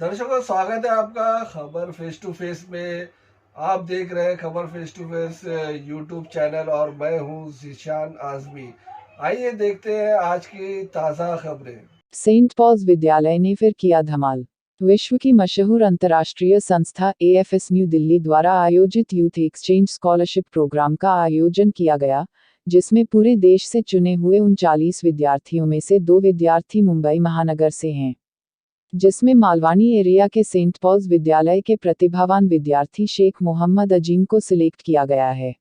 दर्शकों, स्वागत है आपका खबर फेस टू फेस में। आप देख रहे हैं खबर face to face YouTube channel और मैं हूं ज़ीशान आज़मी। आइए देखते हैं आज की ताज़ा खबरें। सेंट पॉल्स विद्यालय ने फिर किया धमाल। विश्व की मशहूर अंतर्राष्ट्रीय संस्था AFS न्यू दिल्ली द्वारा आयोजित यूथ एक्सचेंज स्कॉलरशिप प्रोग्राम का आयोजन किया गया, जिसमें पूरे देश से चुने हुए 39 विद्यार्थियों में से 2 विद्यार्थी मुंबई महानगर से हैं, जिसमें मालवानी एरिया के सेंट पॉल्स विद्यालय के प्रतिभावान विद्यार्थी शेख मोहम्मद अजीम को सिलेक्ट किया गया है,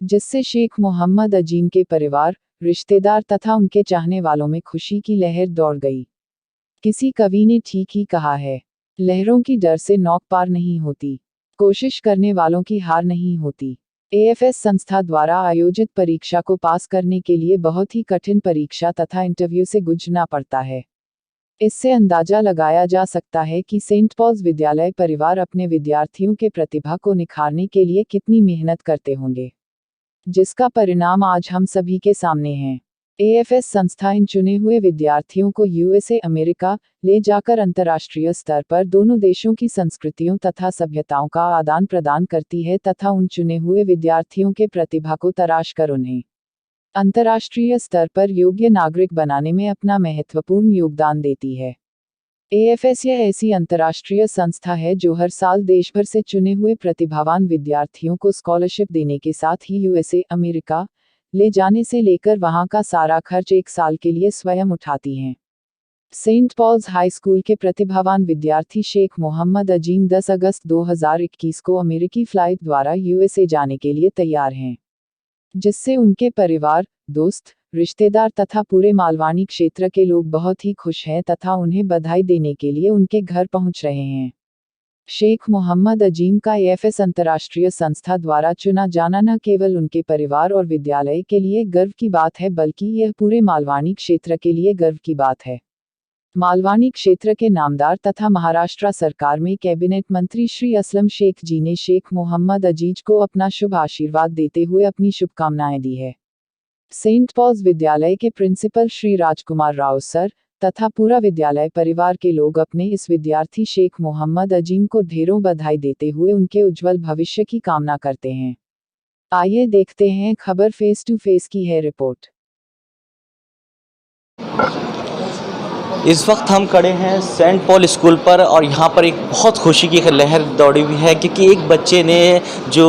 जिससे शेख मोहम्मद अजीम के परिवार, रिश्तेदार तथा उनके चाहने वालों में खुशी की लहर दौड़ गई। किसी कवि ने ठीक ही कहा है, लहरों की डर से नौक पार नहीं होती, कोशिश करने वालों की हार नहीं होती। AFS संस्था द्वारा आयोजित परीक्षा को पास करने के लिए बहुत ही कठिन परीक्षा तथा इंटरव्यू से गुजरना पड़ता है। इससे अंदाजा लगाया जा सकता है कि सेंट पॉल्स विद्यालय परिवार अपने विद्यार्थियों के प्रतिभा को निखारने के लिए कितनी मेहनत करते होंगे, जिसका परिणाम आज हम सभी के सामने है। AFS संस्था इन चुने हुए विद्यार्थियों को USA अमेरिका ले जाकर अंतर्राष्ट्रीय स्तर पर दोनों देशों की संस्कृतियों तथा सभ्यताओं का आदान प्रदान करती है तथा उन चुने हुए विद्यार्थियों के प्रतिभा को तराश कर उन्हें अंतर्राष्ट्रीय स्तर पर योग्य नागरिक बनाने में अपना महत्वपूर्ण योगदान देती है। AFS यह ऐसी अंतर्राष्ट्रीय संस्था है जो हर साल देश भर से चुने हुए प्रतिभावान विद्यार्थियों को स्कॉलरशिप देने के साथ ही USA अमेरिका ले जाने से लेकर वहां का सारा खर्च 1 साल के लिए स्वयं उठाती हैं। सेंट पॉल्स हाई स्कूल के प्रतिभावान विद्यार्थी शेख मोहम्मद अजीम 10 अगस्त 2021 को अमेरिकी फ्लाइट द्वारा USA जाने के लिए तैयार हैं, जिससे उनके परिवार, दोस्त, रिश्तेदार तथा पूरे मालवानी क्षेत्र के लोग बहुत ही खुश हैं तथा उन्हें बधाई देने के लिए उनके घर पहुंच रहे हैं। शेख मोहम्मद अजीम का AFS अंतर्राष्ट्रीय संस्था द्वारा चुना जाना न केवल उनके परिवार और विद्यालय के लिए गर्व की बात है, बल्कि यह पूरे मालवानी क्षेत्र के लिए गर्व की बात है। मालवानी क्षेत्र के नामदार तथा महाराष्ट्र सरकार में कैबिनेट मंत्री श्री असलम शेख जी ने शेख मोहम्मद अजीज को अपना शुभ आशीर्वाद देते हुए अपनी शुभकामनाएं दी है। सेंट पॉल्स विद्यालय के प्रिंसिपल श्री राजकुमार राव सर तथा पूरा विद्यालय परिवार के लोग अपने इस विद्यार्थी शेख मोहम्मद अजीम को ढेरों बधाई देते हुए उनके उज्जवल भविष्य की कामना करते हैं। आइए देखते हैं खबर फेस टू फेस की है रिपोर्ट। इस वक्त हम खड़े हैं सेंट पॉल स्कूल पर और यहाँ पर एक बहुत खुशी की लहर दौड़ी हुई है, क्योंकि एक बच्चे ने जो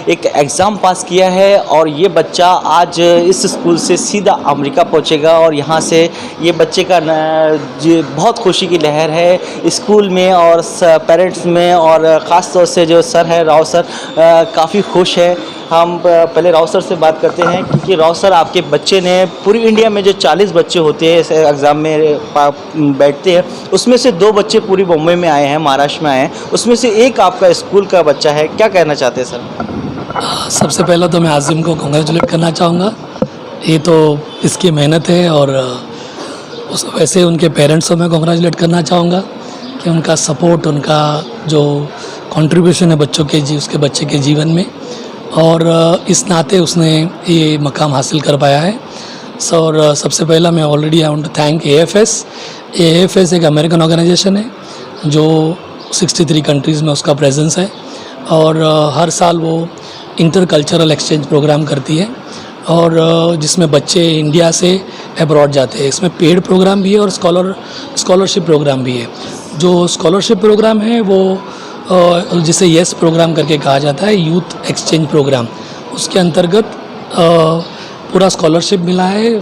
एक एग्ज़ाम पास किया है और ये बच्चा आज इस स्कूल से सीधा अमेरिका पहुँचेगा और यहाँ से ये बच्चे का बहुत खुशी की लहर है स्कूल में और पेरेंट्स में, और ख़ास तौर से जो सर है राव सर काफ़ी खुश है। हम पहले राव सर से बात करते हैं, क्योंकि राव सर आपके बच्चे ने पूरी इंडिया में जो 40 बच्चे होते हैं इस एग्ज़ाम में बैठते हैं, उसमें से 2 बच्चे पूरी बम्बई में आए हैं, महाराष्ट्र में आए हैं, उसमें से एक आपका स्कूल का बच्चा है। क्या कहना चाहते हैं सर? सबसे पहले तो मैं आज़िम को कंग्रेचुलेट करना चाहूँगा। ये तो इसकी मेहनत है और वैसे उनके पेरेंट्स को मैं कंग्रेचुलेट करना चाहूँगा कि उनका सपोर्ट, उनका जो कंट्रीब्यूशन है उसके बच्चे के जीवन में, और इस नाते उसने ये मकाम हासिल कर पाया है। और सबसे पहला मैं already I want to thank AFS। AFS एक अमेरिकन ऑर्गेनाइजेशन है जो 63 कंट्रीज़ में उसका प्रेजेंस है, और हर साल वो इंटर कल्चरल एक्सचेंज प्रोग्राम करती है, और जिसमें बच्चे इंडिया से अब्रॉड जाते हैं। इसमें पेड प्रोग्राम भी है और स्कॉलरशिप प्रोग्राम भी है। जो स्कॉलरशिप प्रोग्राम है वो जिसे येस प्रोग्राम करके कहा जाता है, यूथ एक्सचेंज प्रोग्राम, उसके अंतर्गत पूरा स्कॉलरशिप मिला है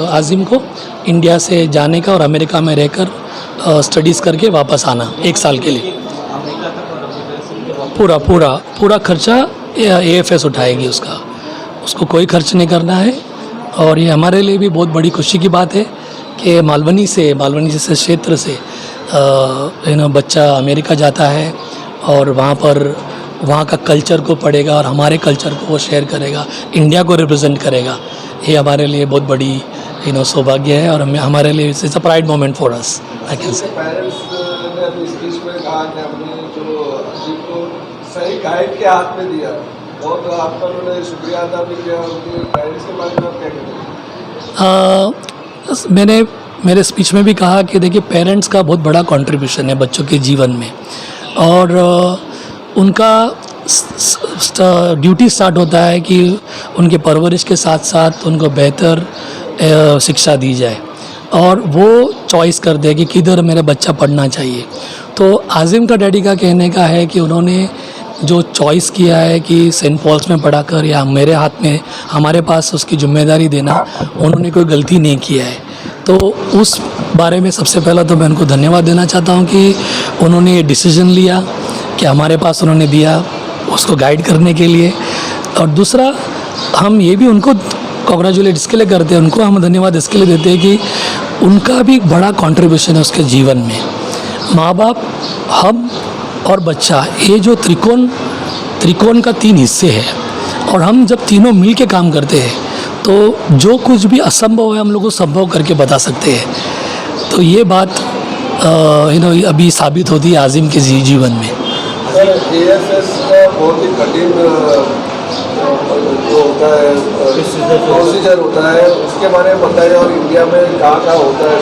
आज़िम को इंडिया से जाने का और अमेरिका में रहकर स्टडीज़ करके वापस आना 1 साल के लिए। पूरा खर्चा AFS उठाएगी उसको कोई खर्च नहीं करना है। और ये हमारे लिए भी बहुत बड़ी खुशी की बात है कि मालवनी जैसे क्षेत्र से बच्चा अमेरिका जाता है और वहाँ का कल्चर को पढ़ेगा और हमारे कल्चर को वो शेयर करेगा, इंडिया को रिप्रेजेंट करेगा। ये हमारे लिए बहुत बड़ी सौभाग्य है और हमारे लिए it's a pride moment for us, I can say. Parents ने अपनी स्पीच में कहा कि हमने जो अजीम को सही गाइड के हाथ में दिया, बहुत आपका उन्होंने शुक्रिया अदा भी किया। उनके गाइडेंस के बारे में आप क्या कहेंगे? मैंने मेरे स्पीच में भी कहा कि देखिए पेरेंट्स का बहुत बड़ा कंट्रीब्यूशन है बच्चों के जीवन में, और उनका ड्यूटी स्टार्ट होता है कि उनके परवरिश के साथ साथ उनको बेहतर शिक्षा दी जाए और वो चॉइस कर दे कि किधर मेरा बच्चा पढ़ना चाहिए। तो आज़िम का डैडी का कहने का है कि उन्होंने जो चॉइस किया है कि सेंट पॉल्स में पढ़ाकर या मेरे हाथ में हमारे पास उसकी जिम्मेदारी देना, उन्होंने कोई गलती नहीं किया है। तो उस बारे में सबसे पहला तो मैं उनको धन्यवाद देना चाहता हूँ कि उन्होंने ये डिसीजन लिया कि हमारे पास उन्होंने दिया उसको गाइड करने के लिए। और दूसरा, हम ये भी उनको कॉन्ग्रेचुलेट इसके लिए करते हैं, उनको हम धन्यवाद इसके लिए देते हैं कि उनका भी बड़ा कंट्रीब्यूशन है उसके जीवन में। माँ बाप, हम और बच्चा, ये जो त्रिकोण का 3 हिस्से हैं, और हम जब तीनों मिल के काम करते हैं तो जो कुछ भी असंभव है हम लोग को संभव करके बता सकते हैं। तो ये बात अभी साबित होती है आज़िम के जीवन में। सर, AFS का बहुत ही कठिन जो होता है प्रोसीजर होता है, उसके बारे में बताइए, और इंडिया में कहाँ होता है?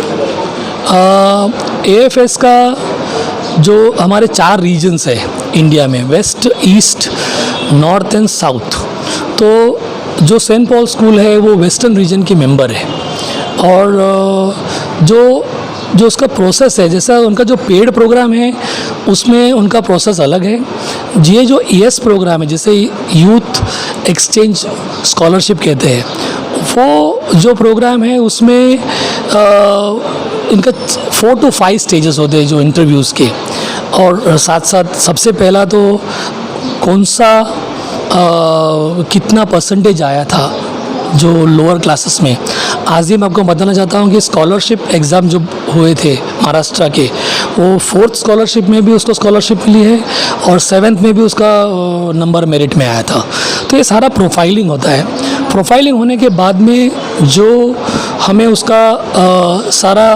AFS का जो हमारे 4 रीजन्स है इंडिया में, west, east, north and south. तो जो सेंट पॉल स्कूल है वो वेस्टर्न रीजन की मेंबर है, और जो उसका प्रोसेस है, जैसा उनका जो पेड प्रोग्राम है उसमें उनका प्रोसेस अलग है। ये जो ES प्रोग्राम है, जैसे यूथ एक्सचेंज स्कॉलरशिप कहते हैं, वो जो प्रोग्राम है उसमें इनका 4 to 5 स्टेजेस होते हैं जो इंटरव्यूज़ के, और साथ साथ सबसे पहला तो कौन सा कितना परसेंटेज आया था जो लोअर क्लासेस में। आज़िम, आपको बताना चाहता हूँ कि स्कॉलरशिप एग्ज़ाम जो हुए थे महाराष्ट्र के, वो 4th स्कॉलरशिप में भी उसको स्कॉलरशिप मिली है और 7th में भी उसका नंबर मेरिट में आया था। तो ये सारा प्रोफाइलिंग होता है। प्रोफाइलिंग होने के बाद में जो हमें उसका सारा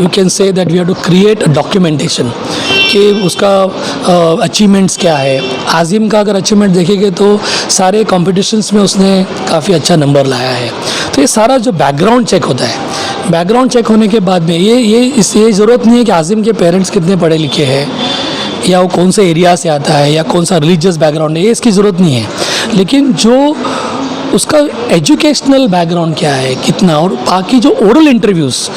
you can say that we have to create a documentation कि उसका अचीवमेंट्स क्या है। आज़िम का अगर अचीवमेंट देखेंगे तो सारे कॉम्पिटिशन्स में उसने काफ़ी अच्छा नंबर लाया है। तो ये सारा जो बैकग्राउंड चेक होता है, बैकग्राउंड चेक होने के बाद में ये ज़रूरत नहीं है कि आज़िम के पेरेंट्स कितने पढ़े लिखे हैं या वो कौन से एरिया से आता है या कौन सा रिलीजियस बैकग्राउंड है, ये इसकी ज़रूरत नहीं है। लेकिन जो उसका एजुकेशनल बैकग्राउंड क्या है, कितना, और बाकी जो ओरल इंटरव्यूज़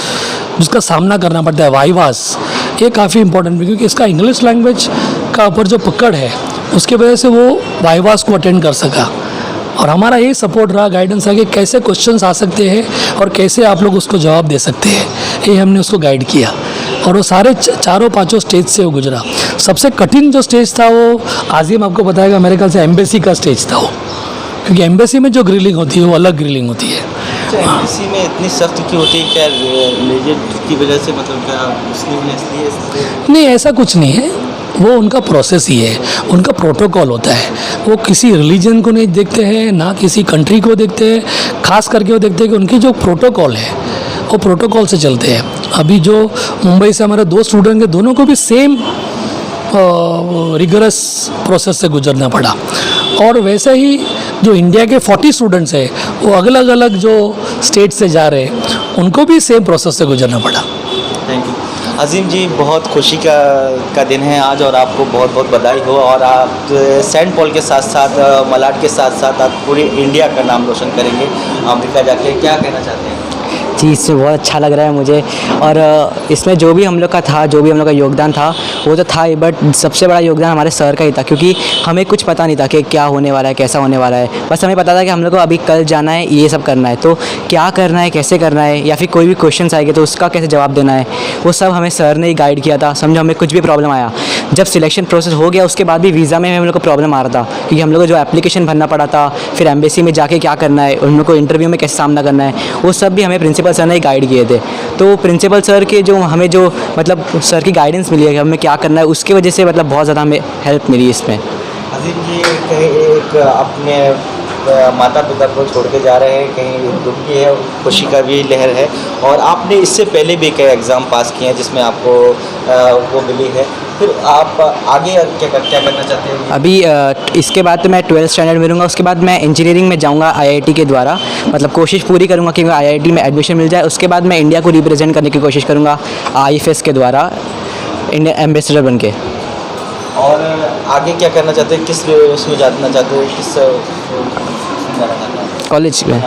जिसका सामना करना पड़ता है, वाइवास, ये काफ़ी इंपॉर्टेंट है क्योंकि इसका इंग्लिश लैंग्वेज का ऊपर जो पकड़ है उसके वजह से वो वाइवास को अटेंड कर सका। और हमारा ये सपोर्ट रहा, गाइडेंस है कि कैसे क्वेश्चंस आ सकते हैं और कैसे आप लोग उसको जवाब दे सकते हैं, ये हमने उसको गाइड किया। और वो सारे 4-5 स्टेज से वो गुजरा। सबसे कठिन जो स्टेज था वो आज़िम आपको बताएगा, मेरे ख्याल से एम्बेसी का स्टेज था वो, क्योंकि एम्बेसी में जो ग्रिलिंग होती है वो अलग ग्रिलिंग होती है। एम्बेसी में इतनी सख्त क्यों होती है? क्या रिलीजन की वजह से, मतलब क्या मुस्लिम है इसलिए? नहीं, ऐसा कुछ नहीं है, वो उनका प्रोसेस ही है, उनका प्रोटोकॉल होता है। वो किसी रिलीजन को नहीं देखते हैं, ना किसी कंट्री को देखते हैं, खास करके वो देखते हैं कि उनकी जो प्रोटोकॉल है वो प्रोटोकॉल से चलते हैं। अभी जो मुंबई से हमारे 2 स्टूडेंट के, दोनों को भी सेम रिगरस प्रोसेस से गुजरना पड़ा। और वैसे ही जो इंडिया के 40 स्टूडेंट्स हैं वो अलग अलग जो स्टेट से जा रहे हैं, उनको भी सेम प्रोसेस से गुजरना पड़ा। थैंक यू अज़ीम जी, बहुत खुशी का दिन है आज और आपको बहुत बहुत बधाई हो। और आप सेंट पॉल के साथ साथ मलाड के साथ साथ आप पूरे इंडिया का नाम रोशन करेंगे अमेरिका जाके। क्या कहना चाहते हैं? जी, इसमें बहुत अच्छा लग रहा है मुझे। और इसमें जो भी हम लोग का था, जो भी हम लोग का योगदान था वो तो था ही, बट सबसे बड़ा योगदान हमारे सर का ही था, क्योंकि हमें कुछ पता नहीं था कि क्या होने वाला है, कैसा होने वाला है। बस हमें पता था कि हम लोग को अभी कल जाना है, ये सब करना है, तो क्या करना है, कैसे करना है, या फिर कोई भी क्वेश्चन आएंगे तो उसका कैसे जवाब देना है, वो सब हमें सर ने ही गाइड किया था। समझो हमें कुछ भी प्रॉब्लम आया, जब सिलेक्शन प्रोसेस हो गया उसके बाद भी वीज़ा में हम लोग को प्रॉब्लम आ रहा था, क्योंकि हम लोग को जो एप्लीकेशन भरना पड़ा था, फिर एम्बेसी में जाके क्या करना है, उन लोग को इंटरव्यू में कैसे सामना करना है, वो सब भी हमें प्रिंसिपल सर ने ही गाइड किए थे। तो प्रिंसिपल सर के जो हमें जो मतलब सर की गाइडेंस मिली है कि हमें क्या करना है, उसकी वजह से मतलब बहुत ज़्यादा हमें हेल्प मिली इसमें। अज़ीम जी, एक अपने माता पिता को छोड़ के जा रहे हैं, कहीं दुख भी है, खुशी का भी लहर है। और आपने इससे पहले भी कई एग्ज़ाम पास किए हैं जिसमें आपको वो मिली है, फिर आप आगे क्या करना चाहते हैं? अभी इसके बाद तो मैं 12th स्टैंडर्ड में रहूँगा, उसके बाद मैं इंजीनियरिंग में जाऊँगा आईआईटी के द्वारा। मतलब कोशिश पूरी करूँगा कि आईआईटी में एडमिशन मिल जाए। उसके बाद मैं इंडिया को रिप्रेजेंट करने की कोशिश करूँगा आईएफएस के द्वारा, इंडिया एम्बेसडर बन के। और आगे क्या करना चाहते हैं, किस उसमें जाना चाहते हैं, किस उसमें जाना चाहते हैं? कॉलेज में?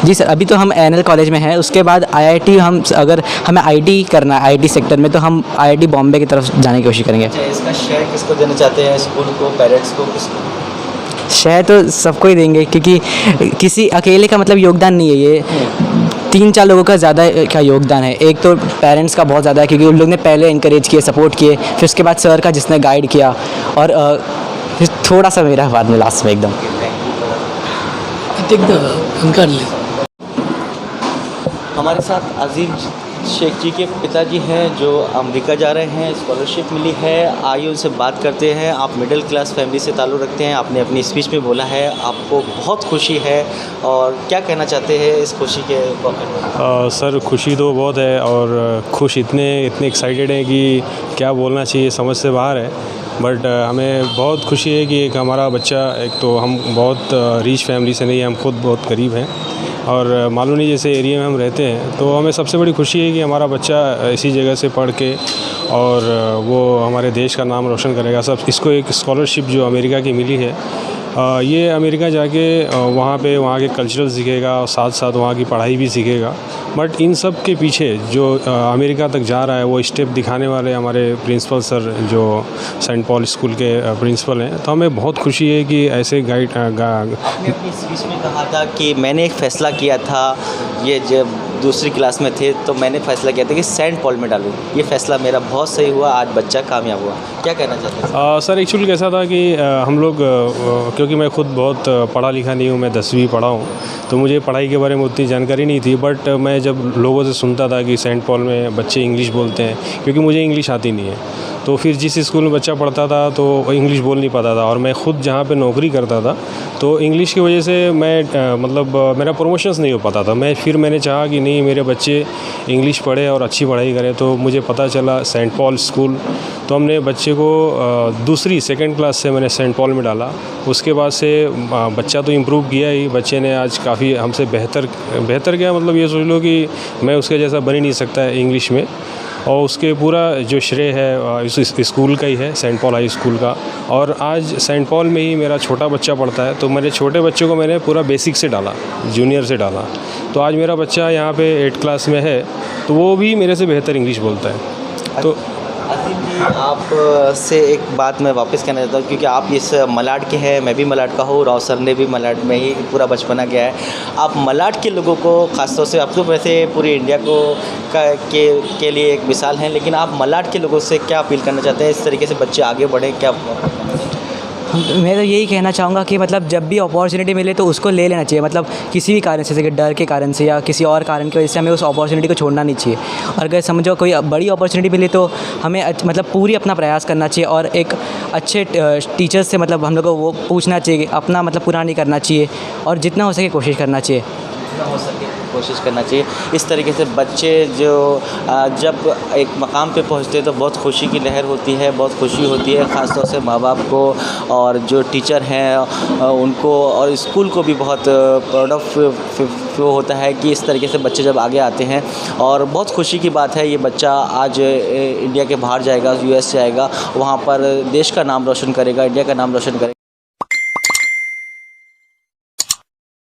जी सर, अभी तो हम एनएल कॉलेज में हैं। उसके बाद आईआईटी, हम अगर हमें आईटी करना है आईटी सेक्टर में, तो हम आईआईटी बॉम्बे की तरफ जाने की कोशिश करेंगे। अच्छा, इसका श्रेय किसको देना चाहते हैं, स्कूल को, पेरेंट्स को, किसको? शायद तो सबको ही देंगे, क्योंकि किसी अकेले का मतलब योगदान नहीं है ये, 3-4 लोगों का ज़्यादा का योगदान है। एक तो पेरेंट्स का बहुत ज़्यादा है, क्योंकि उन लोग ने पहले इंकरेज किए, सपोर्ट किए, फिर उसके बाद सर का जिसने गाइड किया, और फिर थोड़ा सा मेरा बाद में लास्ट में एकदम। उनका हमारे साथ अजीज शेख जी के पिताजी हैं जो अमेरिका जा रहे हैं, स्कॉलरशिप मिली है। आइए उनसे बात करते हैं। आप मिडिल क्लास फैमिली से ताल्लुक़ रखते हैं, आपने अपनी स्पीच में बोला है आपको बहुत खुशी है, और क्या कहना चाहते हैं इस खुशी के मौके पर? सर, खुशी तो बहुत है, और खुश इतने एक्साइटेड हैं कि क्या बोलना चाहिए, समझ से बाहर है। बट हमें बहुत खुशी है कि एक हमारा बच्चा, एक तो हम बहुत रिच फैमिली से नहीं, हम खुद बहुत गरीब हैं, और मालूनी जैसे एरिया में हम रहते हैं, तो हमें सबसे बड़ी खुशी है कि हमारा बच्चा इसी जगह से पढ़ के और वो हमारे देश का नाम रोशन करेगा। सब इसको एक स्कॉलरशिप जो अमेरिका की मिली है, ये अमेरिका जाके वहाँ के कल्चरल सीखेगा, और साथ साथ वहाँ की पढ़ाई भी सीखेगा। बट इन सब के पीछे जो अमेरिका तक जा रहा है, वो स्टेप दिखाने वाले हमारे प्रिंसिपल सर जो सेंट पॉल स्कूल के प्रिंसिपल हैं, तो हमें बहुत खुशी है कि ऐसे गाइड। आपने अपनी स्पीच में कहा था कि मैंने एक फ़ैसला किया था, ये जब दूसरी क्लास में थे तो मैंने फ़ैसला किया था कि सेंट पॉल में डालूँ, ये फ़ैसला मेरा बहुत सही हुआ, आज बच्चा कामयाब हुआ। क्या कहना चाहते हैं? सर, एक्चुअली कैसा था कि हम लोग, क्योंकि मैं खुद बहुत पढ़ा लिखा नहीं हूँ, मैं 10वीं पढ़ा हूँ, तो मुझे पढ़ाई के बारे में उतनी जानकारी नहीं थी। बट मैं जब लोगों से सुनता था कि सेंट पॉल में बच्चे इंग्लिश बोलते हैं, क्योंकि मुझे इंग्लिश आती नहीं है, तो फिर जिस स्कूल में बच्चा पढ़ता था तो इंग्लिश बोल नहीं पाता था, और मैं ख़ुद जहाँ पे नौकरी करता था तो इंग्लिश की वजह से मैं मतलब मेरा प्रमोशंस नहीं हो पाता था। मैंने चाहा कि नहीं, मेरे बच्चे इंग्लिश पढ़े और अच्छी पढ़ाई करें, तो मुझे पता चला सेंट पॉल स्कूल, तो हमने बच्चे को सेकंड क्लास से मैंने सेंट पॉल में डाला। उसके बाद से बच्चा तो इम्प्रूव किया ही, बच्चे ने आज काफ़ी हमसे बेहतर क्या, मतलब ये सोच लो कि मैं उसके जैसा बन ही नहीं सकता है इंग्लिश में, और उसके पूरा जो श्रेय है इस स्कूल का ही है, सेंट पॉल हाई स्कूल का। और आज सेंट पॉल में ही मेरा छोटा बच्चा पढ़ता है, तो मेरे छोटे बच्चे को मैंने पूरा बेसिक से डाला, जूनियर से डाला, तो आज मेरा बच्चा यहाँ पे 8 क्लास में है, तो वो भी मेरे से बेहतर इंग्लिश बोलता है। तो असीम जी, आप से एक बात मैं वापस कहना चाहता हूँ, क्योंकि आप इस मलाड के हैं, मैं भी मलाड का हूँ, राव सर ने भी मलाड में ही पूरा बचपना गया है। आप मलाड के लोगों को ख़ासतौर से, आप तो वैसे पूरी इंडिया को के लिए एक मिसाल हैं, लेकिन आप मलाड के लोगों से क्या अपील करना चाहते हैं, इस तरीके से बच्चे आगे बढ़ें, क्या? मैं तो यही कहना चाहूँगा कि मतलब जब भी अपॉर्चुनिटी मिले तो उसको ले लेना चाहिए, मतलब किसी भी कारण से, जैसे कि डर के कारण से या किसी और कारण की वजह से हमें उस अपॉर्चुनिटी को छोड़ना नहीं चाहिए। और अगर समझो कोई बड़ी अपॉर्चुनिटी मिले तो हमें मतलब पूरी अपना प्रयास करना चाहिए, और एक अच्छे टीचर्स से मतलब हम लोग को वो पूछना चाहिए, अपना मतलब पूरा नहीं करना चाहिए, और जितना हो सके कोशिश करना चाहिए। हो सके कोशिश करना चाहिए। इस तरीके से बच्चे जो जब एक मकाम पे पहुंचते हैं तो बहुत खुशी की लहर होती है, बहुत खुशी होती है, ख़ास तौर से माँ बाप को और जो टीचर हैं उनको, और स्कूल को भी बहुत प्राउड ऑफ होता है कि इस तरीके से बच्चे जब आगे आते हैं। और बहुत खुशी की बात है, ये बच्चा आज इंडिया के बाहर जाएगा, US जाएगा, वहाँ पर देश का नाम रोशन करेगा, इंडिया का नाम रोशन करेगा।